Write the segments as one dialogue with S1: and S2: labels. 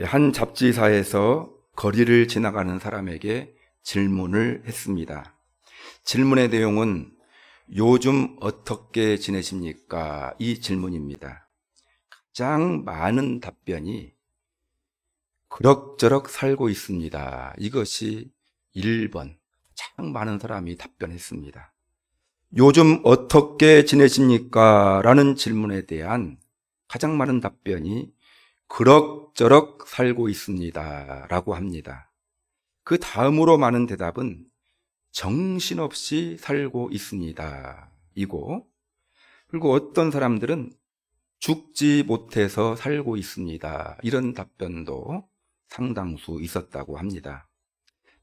S1: 한 잡지사에서 거리를 지나가는 사람에게 질문을 했습니다. 질문의 내용은 요즘 어떻게 지내십니까? 이 질문입니다. 가장 많은 답변이 그럭저럭 살고 있습니다. 이것이 1번. 가장 많은 사람이 답변했습니다. 요즘 어떻게 지내십니까? 라는 질문에 대한 가장 많은 답변이 그럭저럭 살고 있습니다. 라고 합니다. 그 다음으로 많은 대답은 정신없이 살고 있습니다. 이고, 그리고 어떤 사람들은 죽지 못해서 살고 있습니다. 이런 답변도 상당수 있었다고 합니다.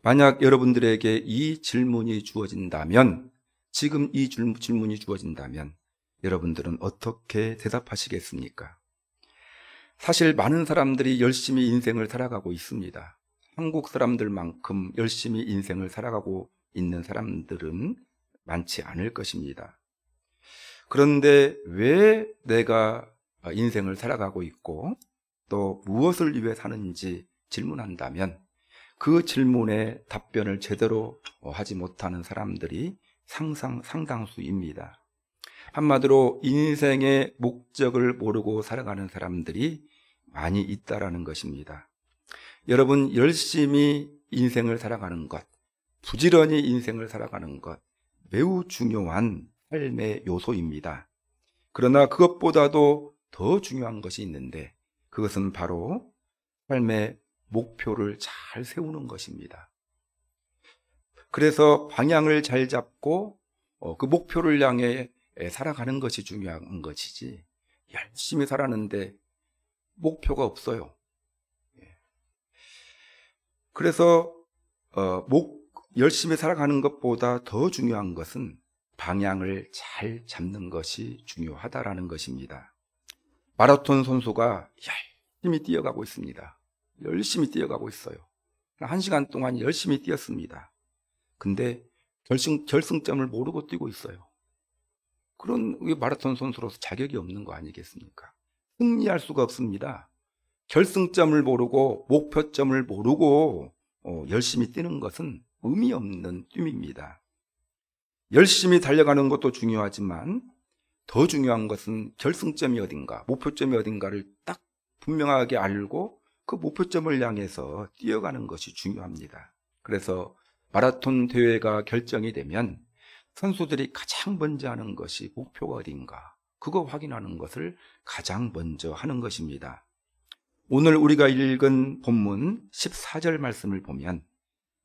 S1: 만약 여러분들에게 이 질문이 주어진다면, 지금 이 질문이 주어진다면 여러분들은 어떻게 대답하시겠습니까? 사실 많은 사람들이 열심히 인생을 살아가고 있습니다. 한국 사람들만큼 열심히 인생을 살아가고 있는 사람들은 많지 않을 것입니다. 그런데 왜 내가 인생을 살아가고 있고 또 무엇을 위해 사는지 질문한다면 그 질문에 답변을 제대로 하지 못하는 사람들이 상당수입니다. 한마디로 인생의 목적을 모르고 살아가는 사람들이 많이 있다라는 것입니다. 여러분, 열심히 인생을 살아가는 것, 부지런히 인생을 살아가는 것, 매우 중요한 삶의 요소입니다. 그러나 그것보다도 더 중요한 것이 있는데 그것은 바로 삶의 목표를 잘 세우는 것입니다. 그래서 방향을 잘 잡고 그 목표를 향해 살아가는 것이 중요한 것이지, 열심히 살았는데 목표가 없어요. 그래서 열심히 살아가는 것보다 더 중요한 것은 방향을 잘 잡는 것이 중요하다라는 것입니다. 마라톤 선수가 열심히 뛰어가고 있습니다. 열심히 뛰어가고 있어요. 1시간 동안 열심히 뛰었습니다. 근데 결승점을 모르고 뛰고 있어요. 그런 마라톤 선수로서 자격이 없는 거 아니겠습니까? 승리할 수가 없습니다. 결승점을 모르고 목표점을 모르고 열심히 뛰는 것은 의미 없는 뛰입니다. 열심히 달려가는 것도 중요하지만 더 중요한 것은 결승점이 어딘가, 목표점이 어딘가를 딱 분명하게 알고 그 목표점을 향해서 뛰어가는 것이 중요합니다. 그래서 마라톤 대회가 결정이 되면 선수들이 가장 먼저 하는 것이 목표가 어딘가, 그거 확인하는 것을 가장 먼저 하는 것입니다. 오늘 우리가 읽은 본문 14절 말씀을 보면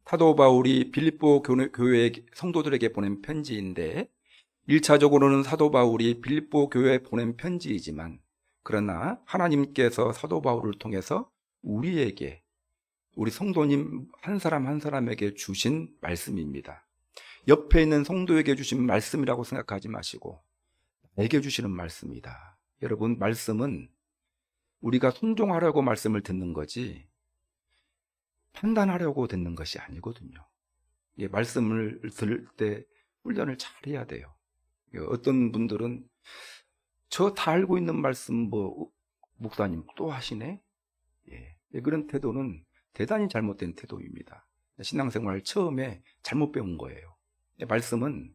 S1: 사도 바울이 빌립보 교회 성도들에게 보낸 편지인데, 1차적으로는 사도 바울이 빌립보 교회에 보낸 편지이지만 그러나 하나님께서 사도 바울을 통해서 우리에게, 우리 성도님 한 사람 한 사람에게 주신 말씀입니다. 옆에 있는 성도에게 주신 말씀이라고 생각하지 마시고 나에게 주시는 말씀이다. 여러분, 말씀은 우리가 순종하려고 말씀을 듣는 거지 판단하려고 듣는 것이 아니거든요. 말씀을 들을 때 훈련을 잘 해야 돼요. 어떤 분들은 저 다 알고 있는 말씀 목사님 또 하시네? 그런 태도는 대단히 잘못된 태도입니다. 신앙생활 처음에 잘못 배운 거예요. 말씀은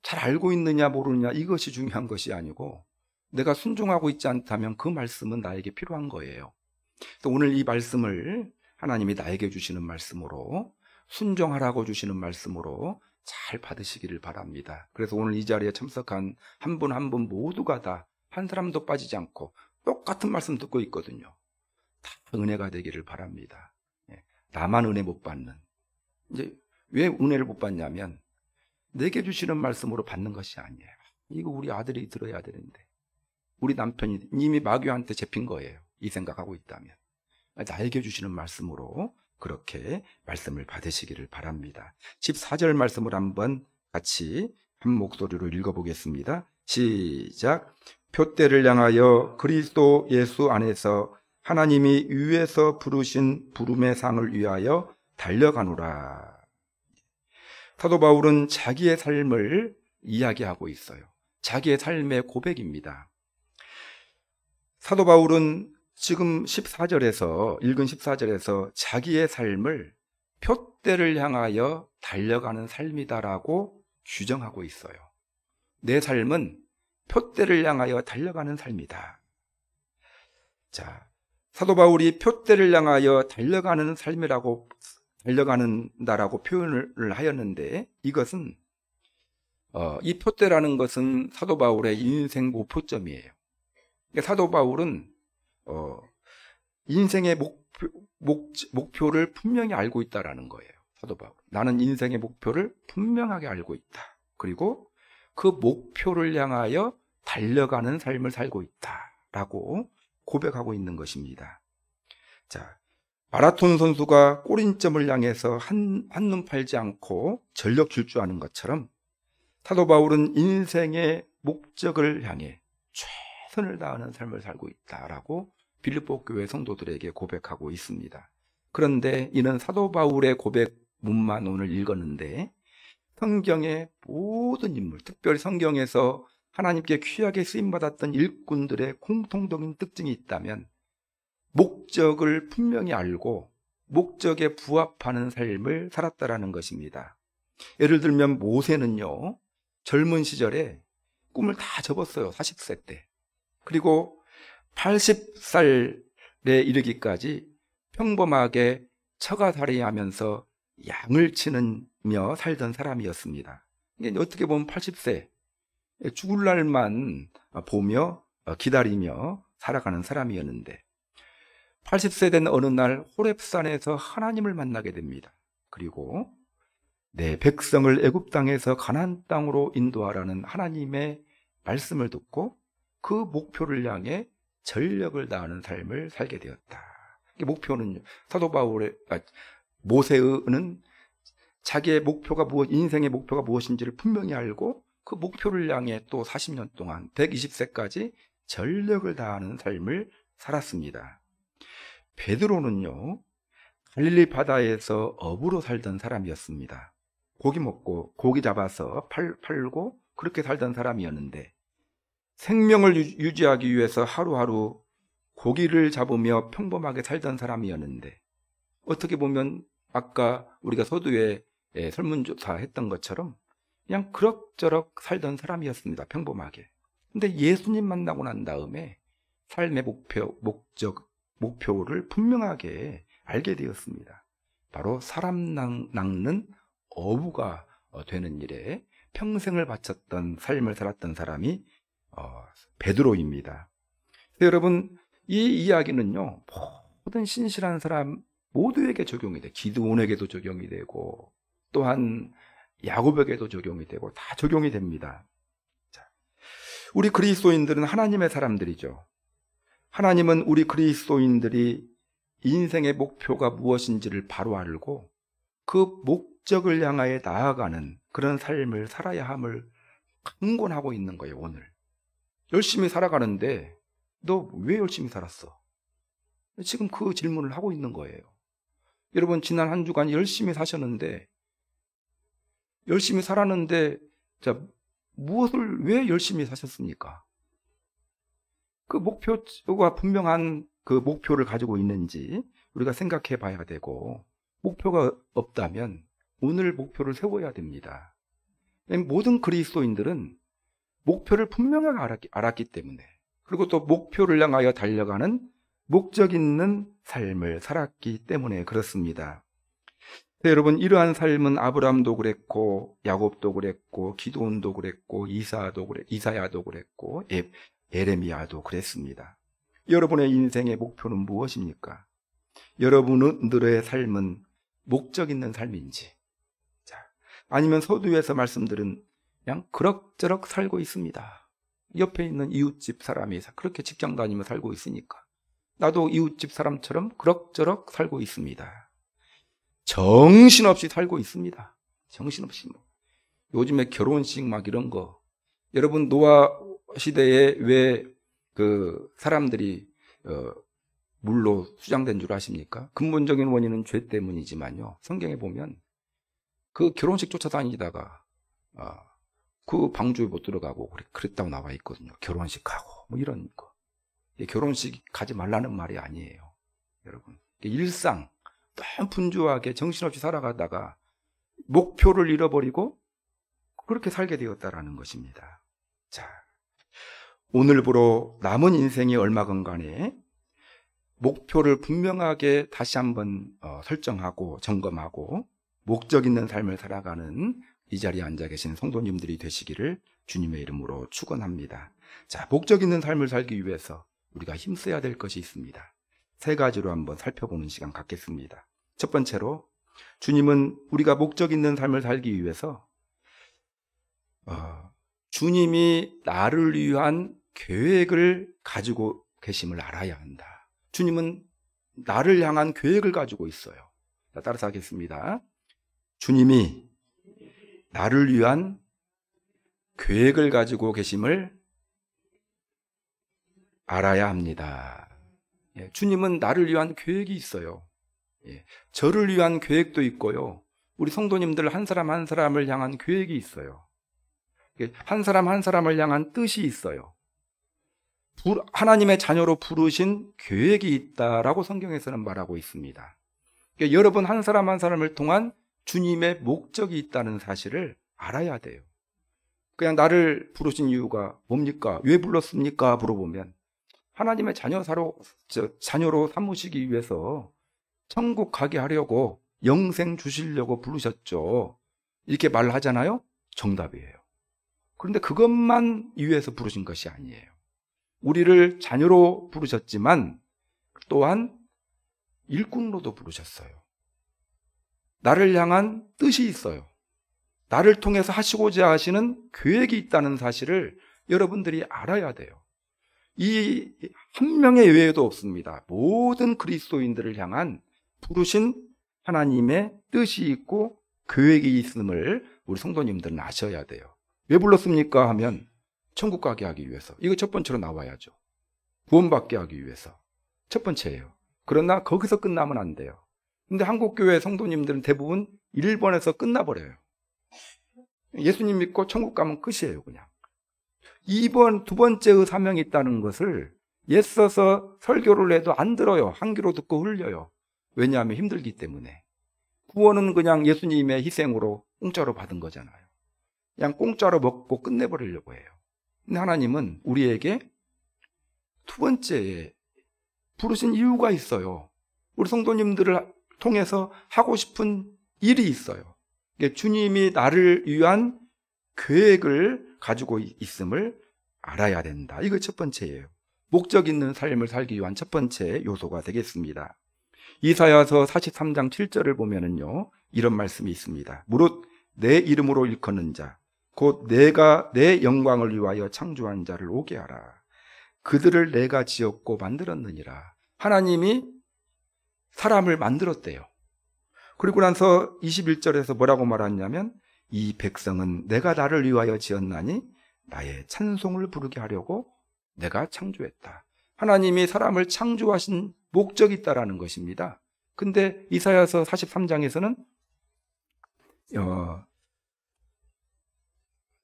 S1: 잘 알고 있느냐 모르느냐 이것이 중요한 것이 아니고 내가 순종하고 있지 않다면 그 말씀은 나에게 필요한 거예요. 오늘 이 말씀을 하나님이 나에게 주시는 말씀으로, 순종하라고 주시는 말씀으로 잘 받으시기를 바랍니다. 그래서 오늘 이 자리에 참석한 한 분 한 분 모두가 다 한 사람도 빠지지 않고 똑같은 말씀 듣고 있거든요. 다 은혜가 되기를 바랍니다. 나만 은혜 못 받는, 이제 왜 은혜를 못 받냐면 내게 주시는 말씀으로 받는 것이 아니에요. 이거 우리 아들이 들어야 되는데, 우리 남편이 이미 마귀한테 잡힌 거예요. 이 생각하고 있다면 나에게 주시는 말씀으로 그렇게 말씀을 받으시기를 바랍니다. 14절 말씀을 한번 같이 한 목소리로 읽어보겠습니다. 시작. 표대를 향하여 그리스도 예수 안에서 하나님이 위에서 부르신 부름의 상을 위하여 달려가노라. 사도 바울은 자기의 삶을 이야기하고 있어요. 자기의 삶의 고백입니다. 사도 바울은 지금 14절에서, 읽은 14절에서 자기의 삶을 표대를 향하여 달려가는 삶이다라고 규정하고 있어요. 내 삶은 표대를 향하여 달려가는 삶이다. 자, 사도 바울이 표대를 향하여 달려가는다라고 표현을 하였는데, 이것은 이 표대라는 것은 사도 바울의 인생 목표점이에요. 그러니까 사도 바울은 인생의 목표를 분명히 알고 있다라는 거예요. 사도 바울. 나는 인생의 목표를 분명하게 알고 있다. 그리고 그 목표를 향하여 달려가는 삶을 살고 있다라고 고백하고 있는 것입니다. 자, 마라톤 선수가 골인점을 향해서 한눈 팔지 않고 전력 질주하는 것처럼 사도 바울은 인생의 목적을 향해 최선을 다하는 삶을 살고 있다라고 빌립보 교회 성도들에게 고백하고 있습니다. 그런데 이는 사도 바울의 고백문만 오늘 읽었는데, 성경의 모든 인물, 특별히 성경에서 하나님께 귀하게 쓰임받았던 일꾼들의 공통적인 특징이 있다면 목적을 분명히 알고 목적에 부합하는 삶을 살았다라는 것입니다. 예를 들면 모세는요, 젊은 시절에 꿈을 다 접었어요. 40세 때. 그리고 80살에 이르기까지 평범하게 처가살이하면서 양을 치느며 살던 사람이었습니다. 이게 어떻게 보면 80세, 죽을 날만 보며 기다리며 살아가는 사람이었는데, 80세 된 어느 날 호렙산에서 하나님을 만나게 됩니다. 그리고 내 백성을 애굽 땅에서 가나안 땅으로 인도하라는 하나님의 말씀을 듣고 그 목표를 향해 전력을 다하는 삶을 살게 되었다. 목표는 사도 바울의 모세는 자기의 목표가 인생의 목표가 무엇인지를 분명히 알고 그 목표를 향해 또 40년 동안 120세까지 전력을 다하는 삶을 살았습니다. 베드로는요, 갈릴리 바다에서 어부로 살던 사람이었습니다. 고기 먹고 고기 잡아서 팔고 그렇게 살던 사람이었는데, 생명을 유지하기 위해서 하루하루 고기를 잡으며 평범하게 살던 사람이었는데, 어떻게 보면 아까 우리가 서두에 설문조사 했던 것처럼 그냥 그럭저럭 살던 사람이었습니다. 평범하게. 근데 예수님 만나고 난 다음에 삶의 목표를 분명하게 알게 되었습니다. 바로 사람 낚는 어부가 되는 일에 평생을 바쳤던 삶을 살았던 사람이 베드로입니다. 여러분, 이 이야기는요, 모든 신실한 사람 모두에게 적용이 돼. 기드온에게도 적용이 되고, 또한 야곱에게도 적용이 되고, 다 적용이 됩니다. 자, 우리 그리스도인들은 하나님의 사람들이죠. 하나님은 우리 그리스도인들이 인생의 목표가 무엇인지를 바로 알고 그 목적을 향하여 나아가는 그런 삶을 살아야 함을 강권하고 있는 거예요. 오늘 열심히 살아가는데 너 왜 열심히 살았어? 지금 그 질문을 하고 있는 거예요. 여러분, 지난 한 주간 열심히 살았는데 자, 무엇을 왜 열심히 사셨습니까? 그 목표가 분명한 그 목표를 가지고 있는지 우리가 생각해 봐야 되고, 목표가 없다면 오늘 목표를 세워야 됩니다. 모든 그리스도인들은 목표를 분명하게 알았기 때문에, 그리고 또 목표를 향하여 달려가는 목적 있는 삶을 살았기 때문에 그렇습니다. 여러분, 이러한 삶은 아브라함도 그랬고, 야곱도 그랬고, 기드온도 그랬고, 이사야도 그랬고, 예레미야도 그랬습니다. 여러분의 인생의 목표는 무엇입니까? 여러분들의 삶은 목적 있는 삶인지, 아니면 서두에서 말씀드린 그냥 그럭저럭 살고 있습니다. 옆에 있는 이웃집 사람이 그렇게 직장 다니며 살고 있으니까 나도 이웃집 사람처럼 그럭저럭 살고 있습니다. 정신없이 살고 있습니다. 정신없이. 요즘에 결혼식 막 이런 거, 여러분 노아 시대에 왜 그 사람들이 물로 수장된 줄 아십니까? 근본적인 원인은 죄 때문이지만요, 성경에 보면 그 결혼식 쫓아다니다가 그 방주에 못 들어가고 그랬다고 나와 있거든요. 결혼식하고 뭐 이런 거. 결혼식 가지 말라는 말이 아니에요. 여러분, 일상 너무 분주하게 정신없이 살아가다가 목표를 잃어버리고 그렇게 살게 되었다라는 것입니다. 자, 오늘부로 남은 인생이 얼마건 간에 목표를 분명하게 다시 한번 설정하고 점검하고 목적 있는 삶을 살아가는 이 자리에 앉아 계신 성도님들이 되시기를 주님의 이름으로 축원합니다. 자, 목적 있는 삶을 살기 위해서 우리가 힘써야 될 것이 있습니다. 세 가지로 한번 살펴보는 시간 갖겠습니다. 첫 번째로, 주님은 우리가 목적 있는 삶을 살기 위해서 주님이 나를 위한 계획을 가지고 계심을 알아야 한다. 주님은 나를 향한 계획을 가지고 있어요. 자, 따라서 하겠습니다. 주님이 나를 위한 계획을 가지고 계심을 알아야 합니다. 주님은 나를 위한 계획이 있어요. 저를 위한 계획도 있고요. 우리 성도님들 한 사람 한 사람을 향한 계획이 있어요. 한 사람 한 사람을 향한 뜻이 있어요. 하나님의 자녀로 부르신 계획이 있다라고 성경에서는 말하고 있습니다. 여러분 한 사람 한 사람을 통한 주님의 목적이 있다는 사실을 알아야 돼요. 그냥 나를 부르신 이유가 뭡니까? 왜 불렀습니까? 물어보면 하나님의 자녀로 삼으시기 위해서 천국 가게 하려고 영생 주시려고 부르셨죠. 이렇게 말하잖아요. 정답이에요. 그런데 그것만 위해서 부르신 것이 아니에요. 우리를 자녀로 부르셨지만 또한 일꾼으로도 부르셨어요. 나를 향한 뜻이 있어요. 나를 통해서 하시고자 하시는 계획이 있다는 사실을 여러분들이 알아야 돼요. 이 한 명의 외에도 없습니다. 모든 그리스도인들을 향한 부르신 하나님의 뜻이 있고 계획이 있음을 우리 성도님들은 아셔야 돼요. 왜 불렀습니까? 하면 천국 가게 하기 위해서. 이거 첫 번째로 나와야죠. 구원받게 하기 위해서. 첫 번째예요. 그러나 거기서 끝나면 안 돼요. 근데 한국교회 성도님들은 대부분 1번에서 끝나버려요. 예수님 믿고 천국 가면 끝이에요, 그냥. 2번, 두 번째의 사명이 있다는 것을 애써서 설교를 해도 안 들어요. 한 귀로 듣고 흘려요. 왜냐하면 힘들기 때문에. 구원은 그냥 예수님의 희생으로 공짜로 받은 거잖아요. 그냥 공짜로 먹고 끝내버리려고 해요. 근데 하나님은 우리에게 두 번째에 부르신 이유가 있어요. 우리 성도님들을 통해서 하고 싶은 일이 있어요. 주님이 나를 위한 계획을 가지고 있음을 알아야 된다. 이거 첫 번째예요. 목적 있는 삶을 살기 위한 첫 번째 요소가 되겠습니다. 이사야서 43장 7절을 보면은요, 이런 말씀이 있습니다. 무릇 내 이름으로 일컫는 자, 곧 내가 내 영광을 위하여 창조한 자를 오게 하라. 그들을 내가 지었고 만들었느니라. 하나님이 사람을 만들었대요. 그리고 나서 21절에서 뭐라고 말하냐면, 이 백성은 내가 나를 위하여 지었나니 나의 찬송을 부르게 하려고 내가 창조했다. 하나님이 사람을 창조하신 목적이 있다라는 것입니다. 근데 이사야서 43장에서는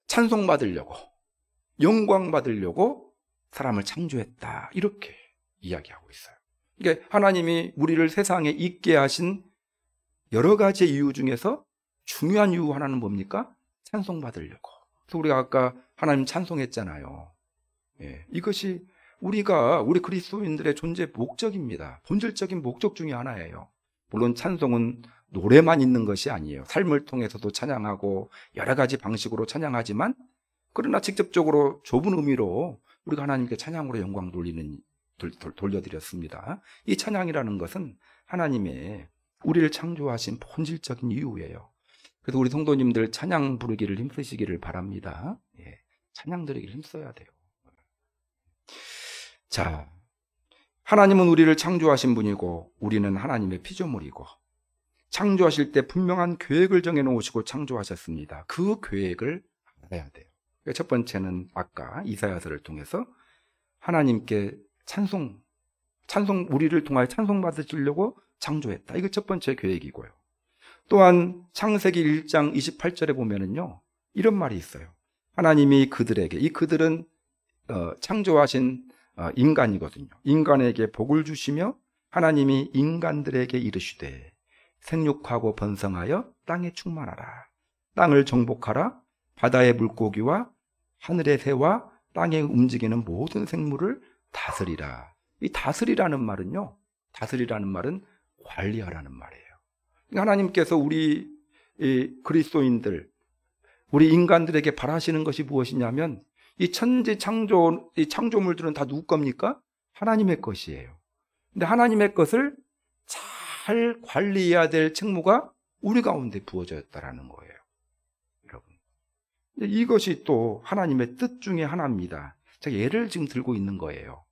S1: 찬송받으려고, 영광받으려고 사람을 창조했다. 이렇게 이야기하고 있어요. 이게 하나님이 우리를 세상에 있게 하신 여러 가지 이유 중에서 중요한 이유 하나는 뭡니까? 찬송받으려고. 그래서 우리가 아까 하나님 찬송했잖아요. 이것이 우리 그리스도인들의 존재 목적입니다. 본질적인 목적 중에 하나예요. 물론 찬송은 노래만 있는 것이 아니에요. 삶을 통해서도 찬양하고 여러 가지 방식으로 찬양하지만, 그러나 직접적으로 좁은 의미로 우리가 하나님께 찬양으로 영광 돌려드렸습니다. 이 찬양이라는 것은 하나님의 우리를 창조하신 본질적인 이유예요. 그래서 우리 성도님들 찬양 부르기를 힘쓰시기를 바랍니다. 찬양 드리기를 힘써야 돼요. 자, 하나님은 우리를 창조하신 분이고 우리는 하나님의 피조물이고, 창조하실 때 분명한 계획을 정해놓으시고 창조하셨습니다. 그 계획을 알아야 돼요. 첫 번째는 아까 이사야서를 통해서 하나님께 우리를 통하여 찬송 받으시려고 창조했다. 이거 첫 번째 계획이고요. 또한 창세기 1장 28절에 보면은요, 이런 말이 있어요. 하나님이 그들에게, 이 그들은 창조하신 인간이거든요. 인간에게 복을 주시며 하나님이 인간들에게 이르시되 생육하고 번성하여 땅에 충만하라. 땅을 정복하라. 바다의 물고기와 하늘의 새와 땅에 움직이는 모든 생물을 다스리라. 이 다스리라는 말은요, 다스리라는 말은 관리하라는 말이에요. 하나님께서 우리 그리스도인들, 우리 인간들에게 바라시는 것이 무엇이냐면 이 천지 이 창조물들은 다 누구 겁니까? 하나님의 것이에요. 근데 하나님의 것을 잘 관리해야 될 책무가 우리 가운데 부어졌다라는 거예요. 여러분, 이것이 또 하나님의 뜻 중에 하나입니다. 제가 예를 지금 들고 있는 거예요.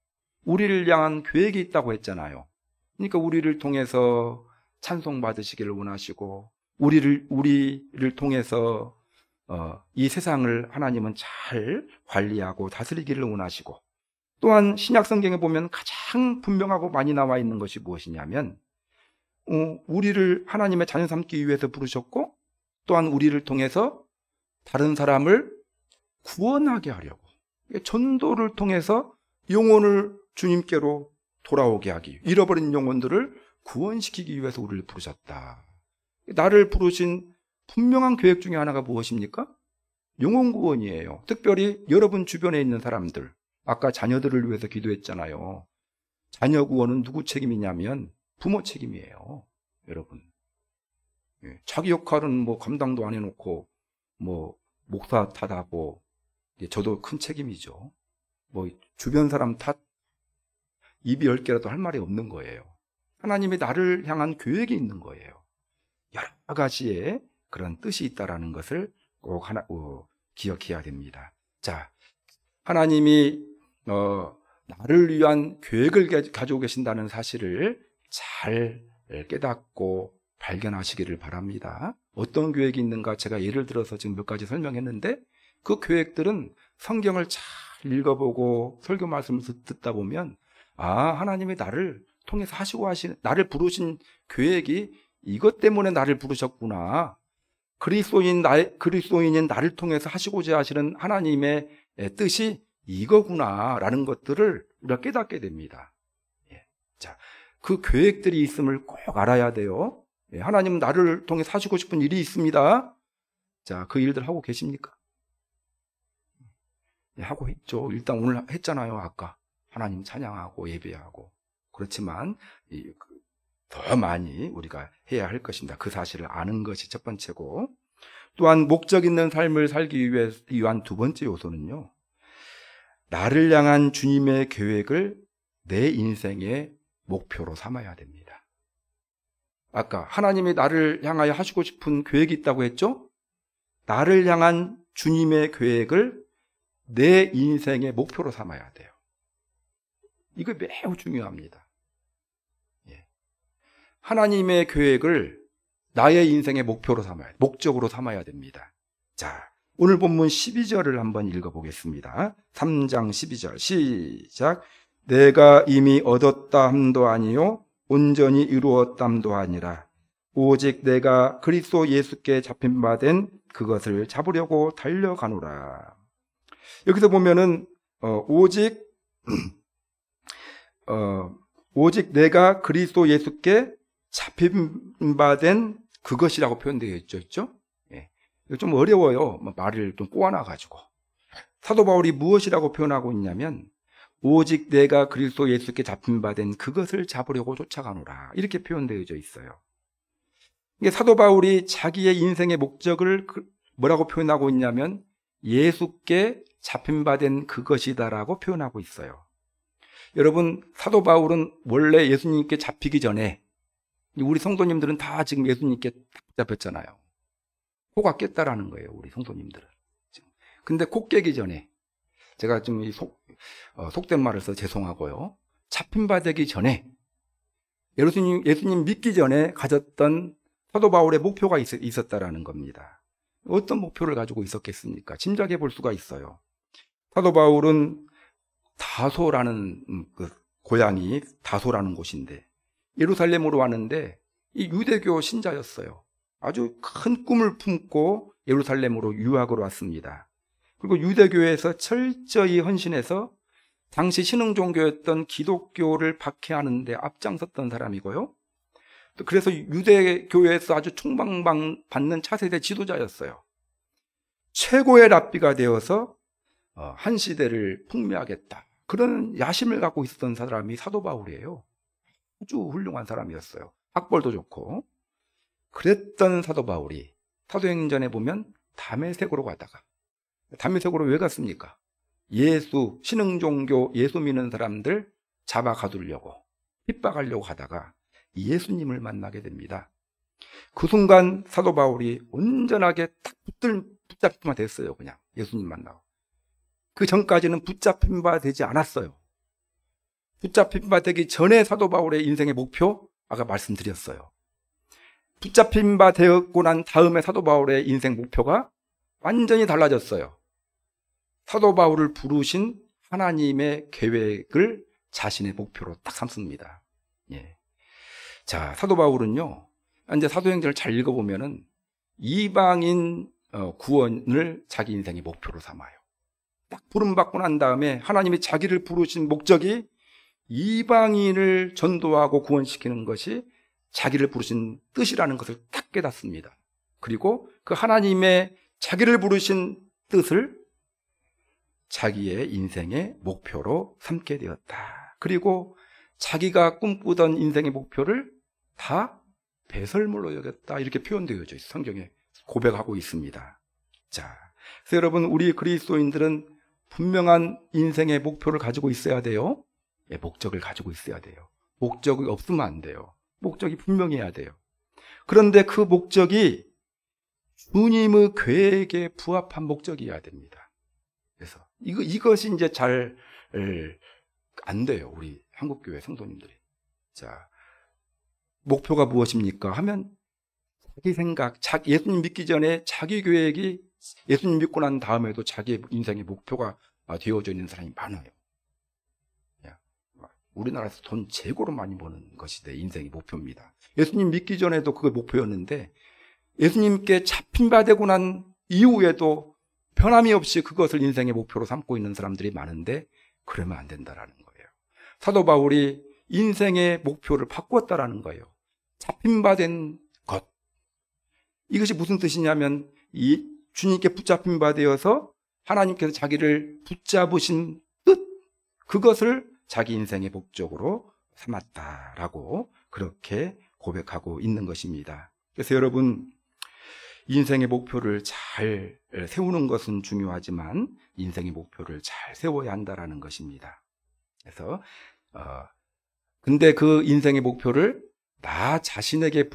S1: 우리를 향한 계획이 있다고 했잖아요. 그러니까 우리를 통해서 찬송 받으시기를 원하시고 우리를 통해서 이 세상을 하나님은 잘 관리하고 다스리기를 원하시고, 또한 신약 성경에 보면 가장 분명하고 많이 나와 있는 것이 무엇이냐면 우리를 하나님의 자녀 삼기 위해서 부르셨고, 또한 우리를 통해서 다른 사람을 구원하게 하려고, 전도를 통해서 영혼을 주님께로 돌아오게 하기, 잃어버린 영혼들을 구원시키기 위해서 우리를 부르셨다. 나를 부르신 분명한 계획 중에 하나가 무엇입니까? 영혼 구원이에요. 특별히 여러분 주변에 있는 사람들, 아까 자녀들을 위해서 기도했잖아요. 자녀 구원은 누구 책임이냐면 부모 책임이에요. 여러분, 자기 역할은 뭐 감당도 안 해놓고 뭐 목사 탓하고, 저도 큰 책임이죠. 뭐 주변 사람 탓 입이 10개라도 할 말이 없는 거예요. 하나님이 나를 향한 계획이 있는 거예요. 여러 가지의 그런 뜻이 있다라는 것을 꼭 기억해야 됩니다. 자, 하나님이 나를 위한 계획을 가지고 계신다는 사실을 잘 깨닫고 발견하시기를 바랍니다. 어떤 계획이 있는가 제가 예를 들어서 지금 몇 가지 설명했는데, 그 계획들은 성경을 잘 읽어보고 설교 말씀을 듣다 보면 하나님이 나를 통해서 나를 부르신 계획이 이것 때문에 나를 부르셨구나. 그리스도인인 나를 통해서 하시고자 하시는 하나님의 뜻이 이거구나라는 것들을 우리가 깨닫게 됩니다. 자, 그 계획들이 있음을 꼭 알아야 돼요. 하나님은 나를 통해 하시고 싶은 일이 있습니다. 자, 그 일들 하고 계십니까? 하고 있죠. 일단 오늘 했잖아요. 아까 하나님 찬양하고 예배하고. 그렇지만 더 많이 우리가 해야 할 것입니다. 그 사실을 아는 것이 첫 번째고, 또한 목적 있는 삶을 살기 위한 두 번째 요소는요, 나를 향한 주님의 계획을 내 인생의 목표로 삼아야 됩니다. 아까 하나님이 나를 향하여 하시고 싶은 계획이 있다고 했죠? 나를 향한 주님의 계획을 내 인생의 목표로 삼아야 돼요. 이거 매우 중요합니다. 하나님의 계획을 나의 인생의 목표로 삼아야, 목적으로 삼아야 됩니다. 자, 오늘 본문 12절을 한번 읽어보겠습니다. 3장 12절 시작. 내가 이미 얻었다 함도 아니요 온전히 이루었담도 아니라 오직 내가 그리스도 예수께 잡힌 바 된 그것을 잡으려고 달려가노라. 여기서 보면은 오직 내가 그리스도 예수께 잡힌 바 된 그것이라고 표현되어 있죠. 좀 어려워요. 말을 좀 꼬아놔가지고. 사도 바울이 무엇이라고 표현하고 있냐면 오직 내가 그리스도 예수께 잡힌 바 된 그것을 잡으려고 쫓아가노라, 이렇게 표현되어져 있어요. 이게 사도 바울이 자기의 인생의 목적을 뭐라고 표현하고 있냐면 예수께 잡힌 바 된 그것이다라고 표현하고 있어요. 여러분, 사도 바울은 원래 예수님께 잡히기 전에, 우리 성도님들은 다 지금 예수님께 잡혔잖아요. 코가 깼다라는 거예요, 우리 성도님들은. 근데 코 깨기 전에, 제가 좀 속된 말을 써서 죄송하고요, 잡힌 바 되기 전에 예수님 믿기 전에 가졌던 사도 바울의 목표가 있었다라는 겁니다. 어떤 목표를 가지고 있었겠습니까? 짐작해 볼 수가 있어요. 사도 바울은 다소라는 고향이 다소라는 곳인데 예루살렘으로 왔는데 이 유대교 신자였어요. 아주 큰 꿈을 품고 예루살렘으로 유학으로 왔습니다. 그리고 유대교에서 철저히 헌신해서 당시 신흥 종교였던 기독교를 박해하는 데 앞장섰던 사람이고요. 또 그래서 유대교회에서 아주 총망받는 차세대 지도자였어요. 최고의 랍비가 되어서 한 시대를 풍미하겠다, 그런 야심을 갖고 있었던 사람이 사도 바울이에요. 아주 훌륭한 사람이었어요. 학벌도 좋고. 그랬던 사도 바울이 사도행전에 보면 다메섹으로 가다가, 다메섹으로 왜 갔습니까? 신흥종교 예수 믿는 사람들 잡아 가두려고, 핍박하려고 하다가 예수님을 만나게 됩니다. 그 순간 사도 바울이 온전하게 딱 붙잡히만 됐어요. 그냥 예수님 만나고. 그 전까지는 붙잡힌 바 되지 않았어요. 붙잡힌 바 되기 전에 사도 바울의 인생의 목표, 아까 말씀드렸어요. 붙잡힌 바 되었고 난 다음에 사도 바울의 인생 목표가 완전히 달라졌어요. 사도 바울을 부르신 하나님의 계획을 자신의 목표로 딱 삼습니다. 예. 자, 사도 바울은요, 이제 사도행전을 잘 읽어보면은 이방인 구원을 자기 인생의 목표로 삼아요. 딱 부름받고 난 다음에 하나님이 자기를 부르신 목적이 이방인을 전도하고 구원시키는 것이 자기를 부르신 뜻이라는 것을 딱 깨닫습니다. 그리고 그 하나님의 자기를 부르신 뜻을 자기의 인생의 목표로 삼게 되었다. 그리고 자기가 꿈꾸던 인생의 목표를 다 배설물로 여겼다, 이렇게 표현되어져 있어요. 성경에 고백하고 있습니다. 자, 그래서 여러분, 우리 그리스도인들은 분명한 인생의 목표를 가지고 있어야 돼요. 예, 목적을 가지고 있어야 돼요. 목적이 없으면 안 돼요. 목적이 분명해야 돼요. 그런데 그 목적이 주님의 계획에 부합한 목적이어야 됩니다. 그래서 이것이 이제 잘 안 돼요, 우리 한국교회 성도님들이. 자, 목표가 무엇입니까? 하면 자기 생각, 예수님 믿기 전에 자기 계획이, 예수님 믿고 난 다음에도 자기 인생의 목표가 되어져 있는 사람이 많아요. 우리나라에서 돈 최고로 많이 버는 것이 내 인생의 목표입니다. 예수님 믿기 전에도 그게 목표였는데, 예수님께 잡힌 바 되고 난 이후에도 변함이 없이 그것을 인생의 목표로 삼고 있는 사람들이 많은데, 그러면 안 된다라는 거예요. 사도 바울이 인생의 목표를 바꾸었다라는 거예요. 잡힌 바 된 것. 이것이 무슨 뜻이냐면, 이 주님께 붙잡힌 바 되어서 하나님께서 자기를 붙잡으신 뜻, 그것을 자기 인생의 목적으로 삼았다라고 그렇게 고백하고 있는 것입니다. 그래서 여러분, 인생의 목표를 잘 세우는 것은 중요하지만 인생의 목표를 잘 세워야 한다라는 것입니다. 그래서 근데 그 인생의 목표를 나 자신에게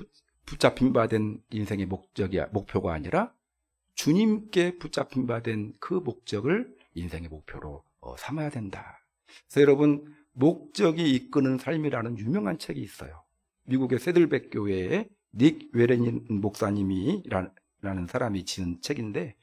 S1: 붙잡힌 바 된 인생의 목표가 아니라 주님께 붙잡힌 바 된 그 목적을 인생의 목표로 삼아야 된다. 그래서 여러분, 목적이 이끄는 삶이라는 유명한 책이 있어요. 미국의 세들백 교회의 닉 웨레닌 목사님이라는 사람이 지은 책인데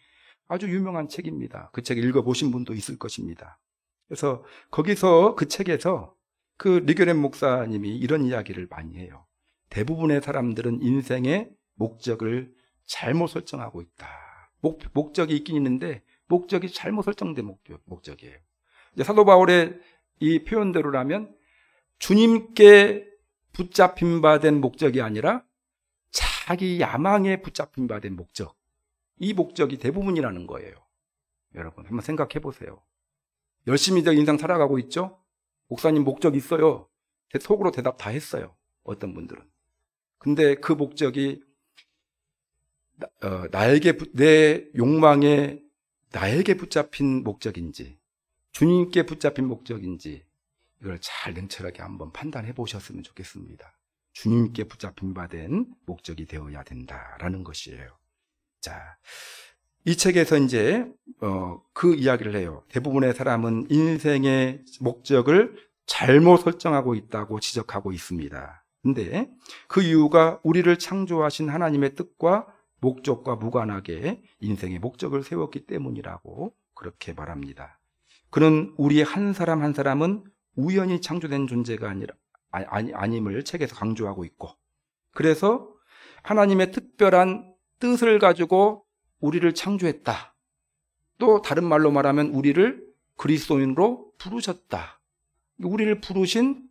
S1: 아주 유명한 책입니다. 그 책 읽어보신 분도 있을 것입니다. 그래서 거기서, 그 책에서 그 닉 웨레닌 목사님이 이런 이야기를 많이 해요. 대부분의 사람들은 인생의 목적을 잘못 설정하고 있다. 목적이 있긴 있는데 목적이 잘못 설정된 목적이에요. 이제 사도 바울의 이 표현대로라면 주님께 붙잡힌 바 된 목적이 아니라 자기 야망에 붙잡힌 바 된 목적, 이 목적이 대부분이라는 거예요. 여러분, 한번 생각해 보세요. 열심히 인생 살아가고 있죠? 목사님 목적 있어요. 속으로 대답 다 했어요. 어떤 분들은. 근데 그 목적이 내 욕망에 나에게 붙잡힌 목적인지 주님께 붙잡힌 목적인지 이걸 잘 냉철하게 한번 판단해 보셨으면 좋겠습니다. 주님께 붙잡힌 바 된 목적이 되어야 된다라는 것이에요. 자, 이 책에서 이제 그 이야기를 해요. 대부분의 사람은 인생의 목적을 잘못 설정하고 있다고 지적하고 있습니다. 근데 그 이유가 우리를 창조하신 하나님의 뜻과 목적과 무관하게 인생의 목적을 세웠기 때문이라고 그렇게 말합니다. 그는 우리 한 사람 한 사람은 우연히 창조된 존재가 아님을 책에서 강조하고 있고, 그래서 하나님의 특별한 뜻을 가지고 우리를 창조했다. 또 다른 말로 말하면 우리를 그리스도인으로 부르셨다. 우리를 부르신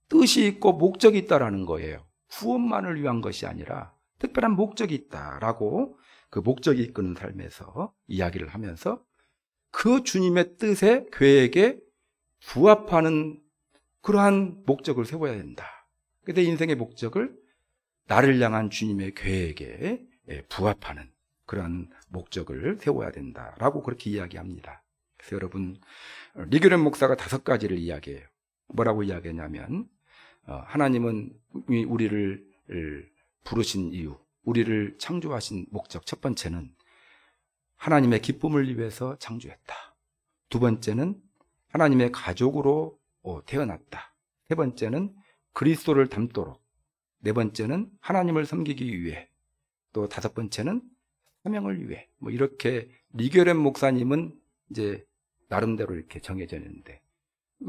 S1: 뜻이 있고 목적이 있다라는 거예요. 구원만을 위한 것이 아니라 특별한 목적이 있다라고 그 목적이 이끄는 삶에서 이야기를 하면서 그 주님의 뜻에 계획에 부합하는 그러한 목적을 세워야 된다. 내 인생의 목적을 나를 향한 주님의 계획에 부합하는 그런 목적을 세워야 된다라고 그렇게 이야기합니다. 그래서 여러분, 리교련 목사가 5가지를 이야기해요. 뭐라고 이야기했냐면 하나님은 우리를 부르신 이유, 우리를 창조하신 목적, 첫 번째는 하나님의 기쁨을 위해서 창조했다. 두 번째는 하나님의 가족으로 태어났다. 세 번째는 그리스도를 닮도록. 네 번째는 하나님을 섬기기 위해. 또 5번째는 사명을 위해. 이렇게 리교련 목사님은 이제 나름대로 이렇게 정해져 있는데,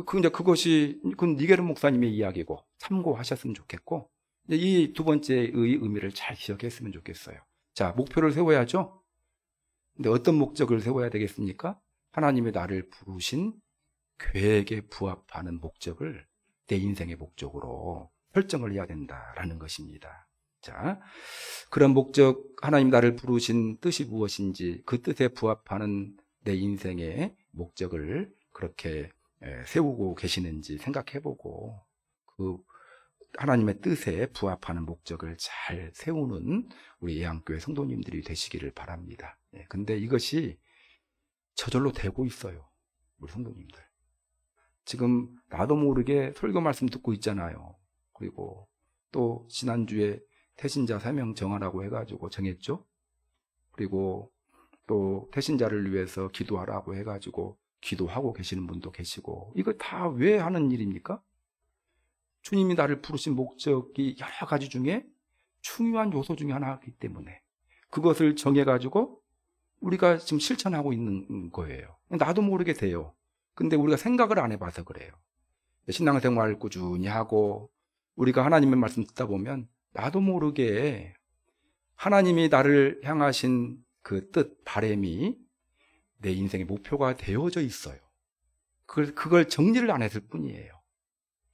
S1: 그것이 리교련 목사님의 이야기고 참고하셨으면 좋겠고, 이 두 번째의 의미를 잘 기억했으면 좋겠어요. 자, 목표를 세워야죠. 근데 어떤 목적을 세워야 되겠습니까? 하나님이 나를 부르신 계획에 부합하는 목적을 내 인생의 목적으로 설정을 해야 된다라는 것입니다. 자, 그런 목적, 하나님 나를 부르신 뜻이 무엇인지 그 뜻에 부합하는 내 인생의 목적을 그렇게 세우고 계시는지 생각해보고 그 하나님의 뜻에 부합하는 목적을 잘 세우는 우리 예양교회 성도님들이 되시기를 바랍니다. 근데 이것이 저절로 되고 있어요. 우리 성도님들. 지금 나도 모르게 설교 말씀 듣고 있잖아요. 그리고 또 지난주에 태신자 사명 정하라고 해가지고 정했죠. 그리고 또 태신자를 위해서 기도하라고 해가지고 기도하고 계시는 분도 계시고, 이거 다 왜 하는 일입니까? 주님이 나를 부르신 목적이 여러 가지 중에 중요한 요소 중에 하나이기 때문에 그것을 정해가지고 우리가 지금 실천하고 있는 거예요. 나도 모르게 돼요. 근데 우리가 생각을 안 해봐서 그래요. 신앙생활 꾸준히 하고 우리가 하나님의 말씀 듣다 보면 나도 모르게 하나님이 나를 향하신 그 뜻, 바람이 내 인생의 목표가 되어져 있어요. 그걸 정리를 안 했을 뿐이에요.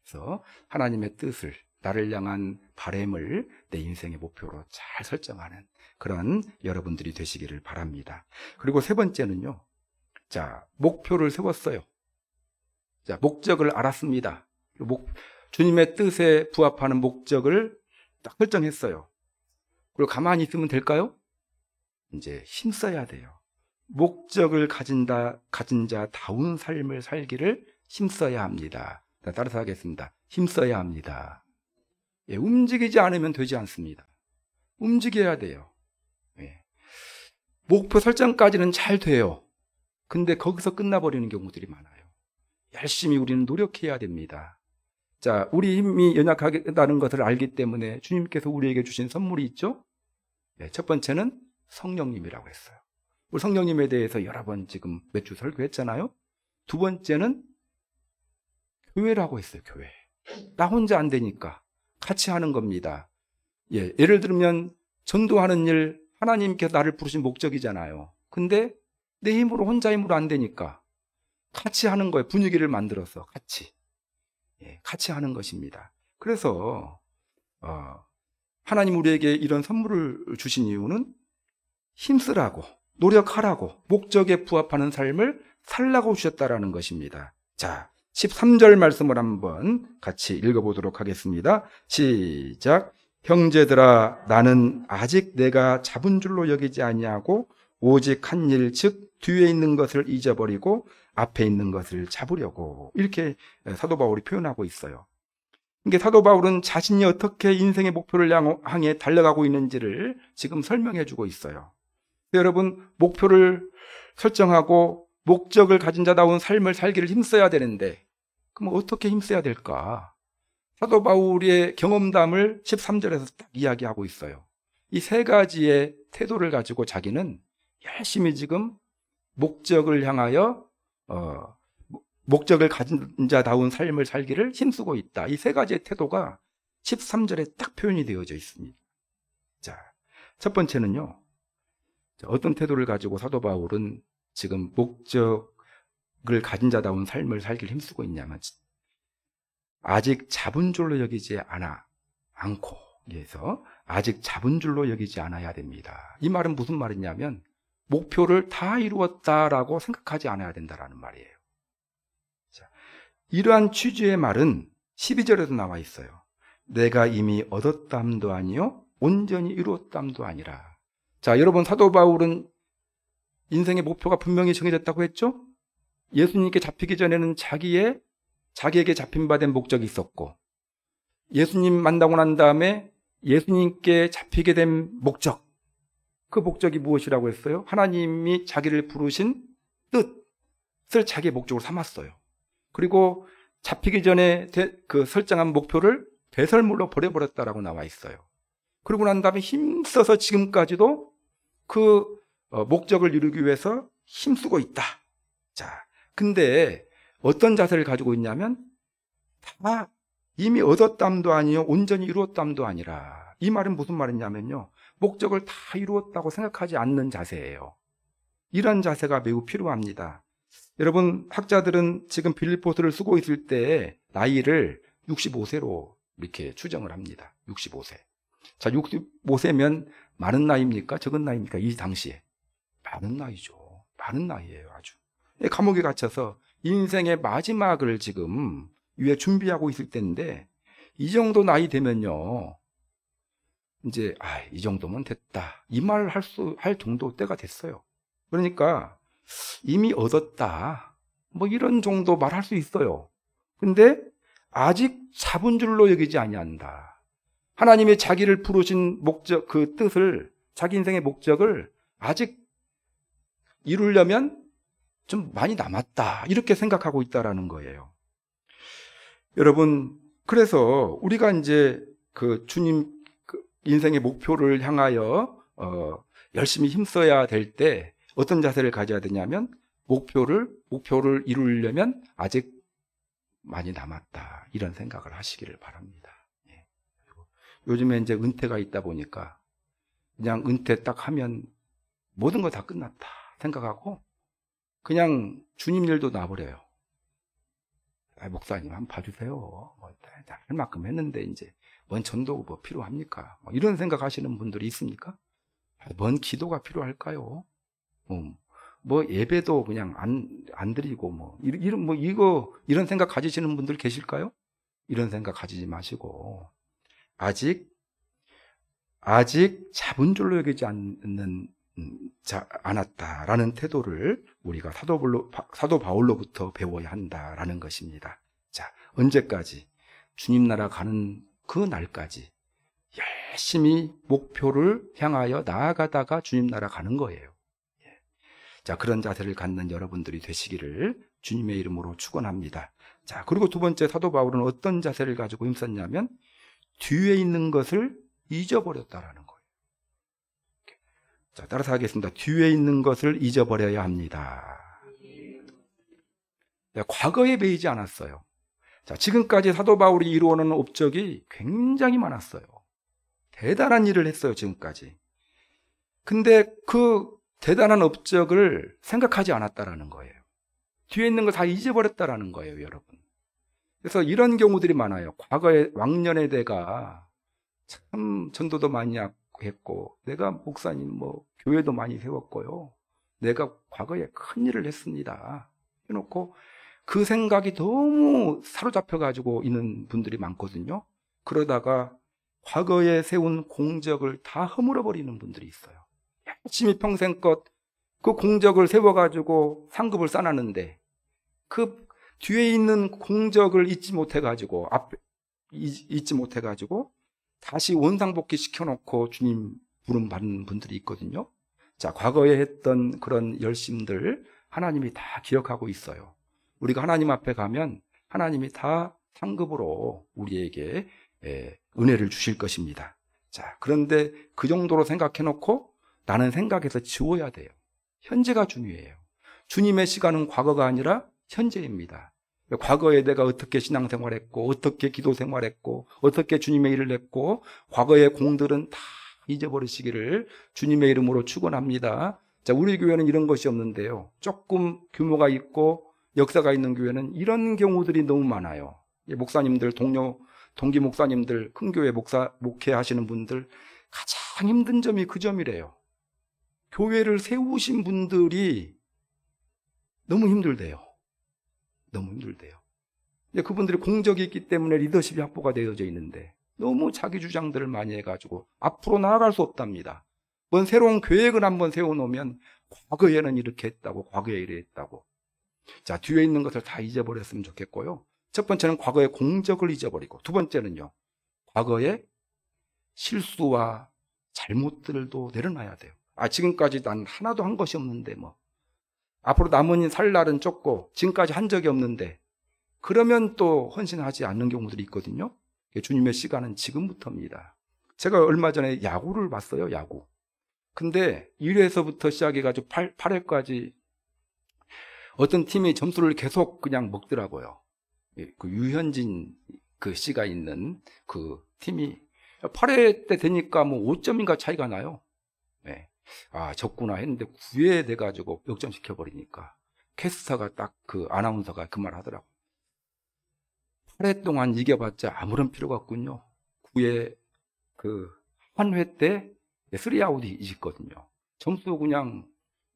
S1: 그래서 하나님의 뜻을, 나를 향한 바람을 내 인생의 목표로 잘 설정하는 그런 여러분들이 되시기를 바랍니다. 그리고 세 번째는요. 자, 목표를 세웠어요. 자, 목적을 알았습니다. 주님의 뜻에 부합하는 목적을 딱 설정했어요. 그리고 가만히 있으면 될까요? 이제 힘써야 돼요. 목적을 가진 자다운 삶을 살기를 힘써야 합니다. 따라서 하겠습니다. 힘써야 합니다. 움직이지 않으면 되지 않습니다. 움직여야 돼요. 목표 설정까지는 잘 돼요. 근데 거기서 끝나버리는 경우들이 많아요. 열심히 우리는 노력해야 됩니다. 자, 우리 힘이 연약하다는 것을 알기 때문에 주님께서 우리에게 주신 선물이 있죠? 첫 번째는 성령님이라고 했어요. 우리 성령님에 대해서 여러 번 지금 몇 주 설교했잖아요. 두 번째는 교회라고 했어요. 교회. 나 혼자 안 되니까 같이 하는 겁니다. 예를 들면 전도하는 일, 하나님께서 나를 부르신 목적이잖아요. 근데 내 힘으로, 혼자 힘으로 안 되니까 같이 하는 거예요. 분위기를 만들어서 같이 하는 것입니다. 그래서 하나님 우리에게 이런 선물을 주신 이유는 힘쓰라고, 노력하라고, 목적에 부합하는 삶을 살라고 주셨다라는 것입니다. 자, 13절 말씀을 한번 같이 읽어보도록 하겠습니다. 시작. 형제들아, 나는 아직 내가 잡은 줄로 여기지 아니하고 오직 한 일, 즉 뒤에 있는 것을 잊어버리고 앞에 있는 것을 잡으려고, 이렇게 사도 바울이 표현하고 있어요. 그러니까 사도 바울은 자신이 어떻게 인생의 목표를 향해 달려가고 있는지를 지금 설명해 주고 있어요. 여러분, 목표를 설정하고 목적을 가진 자다운 삶을 살기를 힘써야 되는데, 그럼 어떻게 힘써야 될까? 사도 바울의 경험담을 13절에서 딱 이야기하고 있어요. 이 세 가지의 태도를 가지고 자기는 열심히 지금 목적을 향하여 목적을 가진 자다운 삶을 살기를 힘쓰고 있다. 이 세 가지의 태도가 13절에 딱 표현이 되어져 있습니다. 자, 첫 번째는요. 어떤 태도를 가지고 사도 바울은 지금 목적, 가진 자다운 삶을 살길 힘쓰고 있냐면 아직 잡은 줄로 여기지 않고 그래서 아직 잡은 줄로 여기지 않아야 됩니다. 이 말은 무슨 말이냐면 목표를 다 이루었다라고 생각하지 않아야 된다라는 말이에요. 자, 이러한 취지의 말은 12절에도 나와 있어요. 내가 이미 얻었담도 아니요 온전히 이루었담도 아니라. 자, 여러분, 사도 바울은 인생의 목표가 분명히 정해졌다고 했죠? 예수님께 잡히기 전에는 자기에게 잡힌 바 된 목적이 있었고, 예수님 만나고 난 다음에 예수님께 잡히게 된 목적, 그 목적이 무엇이라고 했어요? 하나님이 자기를 부르신 뜻을 자기의 목적으로 삼았어요. 그리고 잡히기 전에 그 설정한 목표를 배설물로 버려버렸다라고 나와 있어요. 그러고 난 다음에 힘써서 지금까지도 그 목적을 이루기 위해서 힘쓰고 있다. 자, 근데 어떤 자세를 가지고 있냐면 다 이미 얻었담도 아니요 온전히 이루었담도 아니라. 이 말은 무슨 말이냐면요, 목적을 다 이루었다고 생각하지 않는 자세예요. 이런 자세가 매우 필요합니다. 여러분, 학자들은 지금 빌립보서를 쓰고 있을 때 나이를 65세로 이렇게 추정을 합니다. 65세. 자, 65세면 많은 나이입니까? 적은 나이입니까? 이 당시에 많은 나이죠. 많은 나이예요. 아주. 감옥에 갇혀서 인생의 마지막을 지금 위해 준비하고 있을 때인데, 이 정도 나이 되면요 이제 이 정도면 됐다, 이 말을 할 정도 때가 됐어요. 그러니까 이미 얻었다, 뭐 이런 정도 말할 수 있어요. 근데 아직 잡은 줄로 여기지 아니한다. 하나님의 자기를 부르신 목적, 그 뜻을, 자기 인생의 목적을 아직 이루려면 좀 많이 남았다, 이렇게 생각하고 있다라는 거예요. 여러분, 그래서 우리가 이제 그 주님 인생의 목표를 향하여 열심히 힘써야 될 때 어떤 자세를 가져야 되냐면 목표를 이루려면 아직 많이 남았다, 이런 생각을 하시기를 바랍니다. 예. 요즘에 이제 은퇴가 있다 보니까 그냥 은퇴 딱 하면 모든 거 다 끝났다 생각하고 그냥 주님 일도 놔버려요. 목사님 한번 봐주세요. 할 만큼 했는데 이제 뭔 전도가 뭐 필요합니까? 이런 생각하시는 분들이 있습니까? 뭔 기도가 필요할까요? 뭐 예배도 그냥 안 드리고 이런 생각 가지시는 분들 계실까요? 이런 생각 가지지 마시고 아직 잡은 줄로 여기지 않았다라는 태도를 우리가 사도 바울로부터 배워야 한다라는 것입니다. 자, 언제까지? 주님 나라 가는 그 날까지 열심히 목표를 향하여 나아가다가 주님 나라 가는 거예요. 자, 그런 자세를 갖는 여러분들이 되시기를 주님의 이름으로 축원합니다. 자, 그리고 두 번째, 사도 바울은 어떤 자세를 가지고 힘썼냐면 뒤에 있는 것을 잊어버렸다라는 거예요. 자, 따라서 하겠습니다. 뒤에 있는 것을 잊어버려야 합니다. 과거에 매이지 않았어요. 자, 지금까지 사도 바울이 이루어놓은 업적이 굉장히 많았어요. 대단한 일을 했어요, 지금까지. 근데 그 대단한 업적을 생각하지 않았다라는 거예요. 뒤에 있는 걸 다 잊어버렸다라는 거예요, 여러분. 그래서 이런 경우들이 많아요. 과거에 왕년의 내가 참 전도도 많이 했고, 내가 목사님 교회도 많이 세웠고요, 내가 과거에 큰 일을 했습니다 해놓고 그 생각이 너무 사로잡혀가지고 있는 분들이 많거든요. 그러다가 과거에 세운 공적을 다 허물어버리는 분들이 있어요. 열심히 평생껏 그 공적을 세워가지고 상급을 쌓았는데 그 뒤에 있는 공적을 잊지 못해가지고 다시 원상복귀 시켜놓고 주님 부름 받는 분들이 있거든요. 자, 과거에 했던 그런 열심들 하나님이 다 기억하고 있어요. 우리가 하나님 앞에 가면 하나님이 다 상급으로 우리에게 은혜를 주실 것입니다. 자, 그런데 그 정도로 생각해놓고 나는 생각해서 지워야 돼요. 현재가 중요해요. 주님의 시간은 과거가 아니라 현재입니다. 과거에 내가 어떻게 신앙생활했고, 어떻게 기도생활했고, 어떻게 주님의 일을 했고, 과거의 공들은 다 잊어버리시기를 주님의 이름으로 축원합니다. 자, 우리 교회는 이런 것이 없는데요. 조금 규모가 있고 역사가 있는 교회는 이런 경우들이 너무 많아요. 목사님들, 동기 목사님들, 큰 교회 목회하시는 분들 가장 힘든 점이 그 점이래요. 교회를 세우신 분들이 너무 힘들대요. 너무 힘들대요. 그분들이 공적이 있기 때문에 리더십이 확보가 되어져 있는데 너무 자기 주장들을 많이 해가지고 앞으로 나아갈 수 없답니다. 뭔 새로운 계획을 한번 세워놓으면 과거에는 이렇게 했다고, 과거에 이래 했다고. 자, 뒤에 있는 것을 다 잊어버렸으면 좋겠고요. 첫 번째는 과거의 공적을 잊어버리고, 두 번째는요, 과거의 실수와 잘못들도 내려놔야 돼요. 지금까지 난 하나도 한 것이 없는데 앞으로 남은 살 날은 좁고 지금까지 한 적이 없는데, 그러면 또 헌신하지 않는 경우들이 있거든요. 주님의 시간은 지금부터입니다. 제가 얼마 전에 야구를 봤어요. 야구. 근데 1회에서부터 시작해가지고 8회까지 어떤 팀이 점수를 계속 그냥 먹더라고요. 그 유현진 그 씨가 있는 그 팀이 8회 때 되니까 5점인가 차이가 나요. 네. 졌구나 했는데 9회 돼가지고 역전시켜버리니까 캐스터가 딱 그 아나운서가 그 말 하더라고요. 8회 동안 이겨봤자 아무런 필요가 없군요. 9회 그 한 회 때 3아웃이 있거든요. 점수 그냥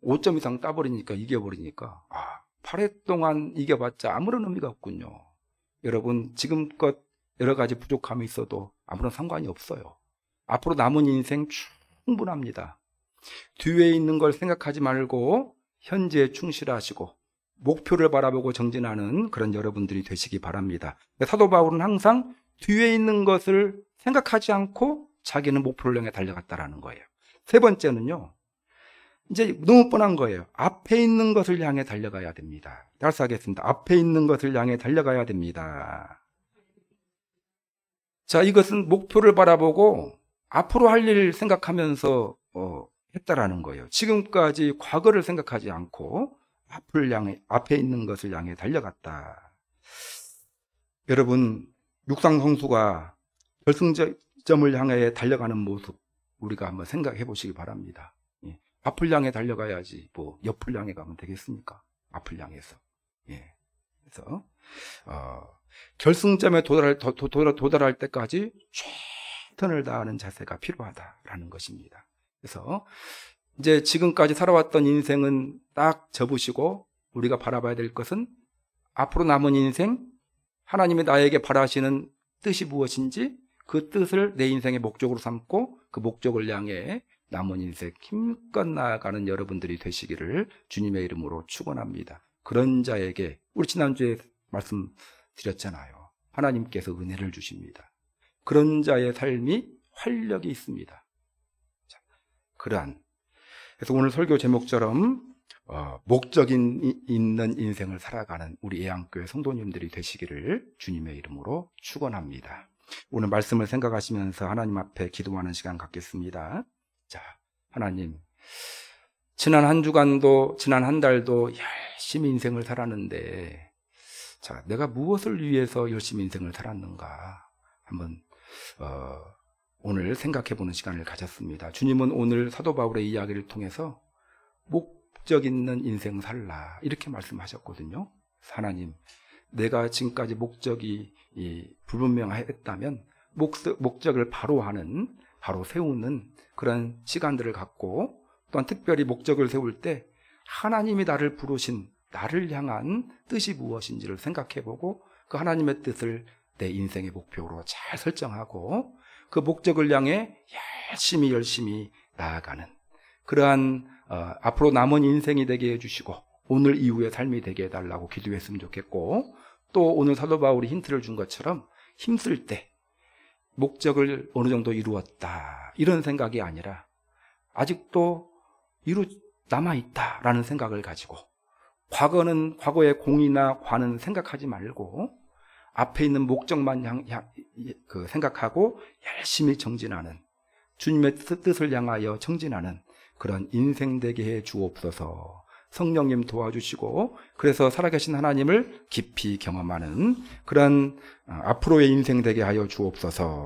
S1: 5점 이상 따버리니까 이겨버리니까 8회 동안 이겨봤자 아무런 의미가 없군요. 여러분, 지금껏 여러 가지 부족함이 있어도 아무런 상관이 없어요. 앞으로 남은 인생 충분합니다. 뒤에 있는 걸 생각하지 말고 현재에 충실하시고 목표를 바라보고 정진하는 그런 여러분들이 되시기 바랍니다. 사도 바울은 항상 뒤에 있는 것을 생각하지 않고 자기는 목표를 향해 달려갔다라는 거예요. 세 번째는요, 이제 너무 뻔한 거예요. 앞에 있는 것을 향해 달려가야 됩니다. 다시 하겠습니다. 앞에 있는 것을 향해 달려가야 됩니다. 자, 이것은 목표를 바라보고 앞으로 할 일을 생각하면서 했다라는 거예요. 지금까지 과거를 생각하지 않고 앞에 있는 것을 향해 달려갔다. 여러분, 육상 선수가 결승점을 향해 달려가는 모습 우리가 한번 생각해 보시기 바랍니다. 앞을 향해 달려가야지 옆을 향해 가면 되겠습니까? 앞을 향해서. 그래서 결승점에 도달할 때까지 최선을 다하는 자세가 필요하다라는 것입니다. 그래서 이제 지금까지 살아왔던 인생은 딱 접으시고 우리가 바라봐야 될 것은 앞으로 남은 인생, 하나님이 나에게 바라시는 뜻이 무엇인지 그 뜻을 내 인생의 목적으로 삼고 그 목적을 향해 남은 인생 힘껏 나아가는 여러분들이 되시기를 주님의 이름으로 축원합니다. 그런 자에게 우리 지난주에 말씀드렸잖아요. 하나님께서 은혜를 주십니다. 그런 자의 삶이 활력이 있습니다. 자, 그래서 오늘 설교 제목처럼 목적이 있는 인생을 살아가는 우리 예양교회 성도님들이 되시기를 주님의 이름으로 축원합니다. 오늘 말씀을 생각하시면서 하나님 앞에 기도하는 시간 갖겠습니다. 자, 하나님, 지난 한 주간도 지난 한 달도 열심히 인생을 살았는데, 자, 내가 무엇을 위해서 열심히 인생을 살았는가 한번 오늘 생각해보는 시간을 가졌습니다. 주님은 오늘 사도 바울의 이야기를 통해서 목적 있는 인생 살라 이렇게 말씀하셨거든요. 하나님, 내가 지금까지 목적이 불분명했다면 목적을 바로 세우는 그런 시간들을 갖고, 또한 특별히 목적을 세울 때 하나님이 나를 부르신 나를 향한 뜻이 무엇인지를 생각해보고 그 하나님의 뜻을 내 인생의 목표로 잘 설정하고 그 목적을 향해 열심히 나아가는 그러한 앞으로 남은 인생이 되게 해주시고 오늘 이후의 삶이 되게 해달라고 기도했으면 좋겠고, 또 오늘 사도 바울이 힌트를 준 것처럼 힘쓸 때 목적을 어느 정도 이루었다 이런 생각이 아니라 아직도 남아있다라는 생각을 가지고 과거의 공이나 과는 생각하지 말고 앞에 있는 목적만 생각하고 열심히 정진하는, 주님의 뜻을 향하여 정진하는 그런 인생 되게 해 주옵소서. 성령님 도와주시고 그래서 살아계신 하나님을 깊이 경험하는 그런 앞으로의 인생 되게 하여 주옵소서.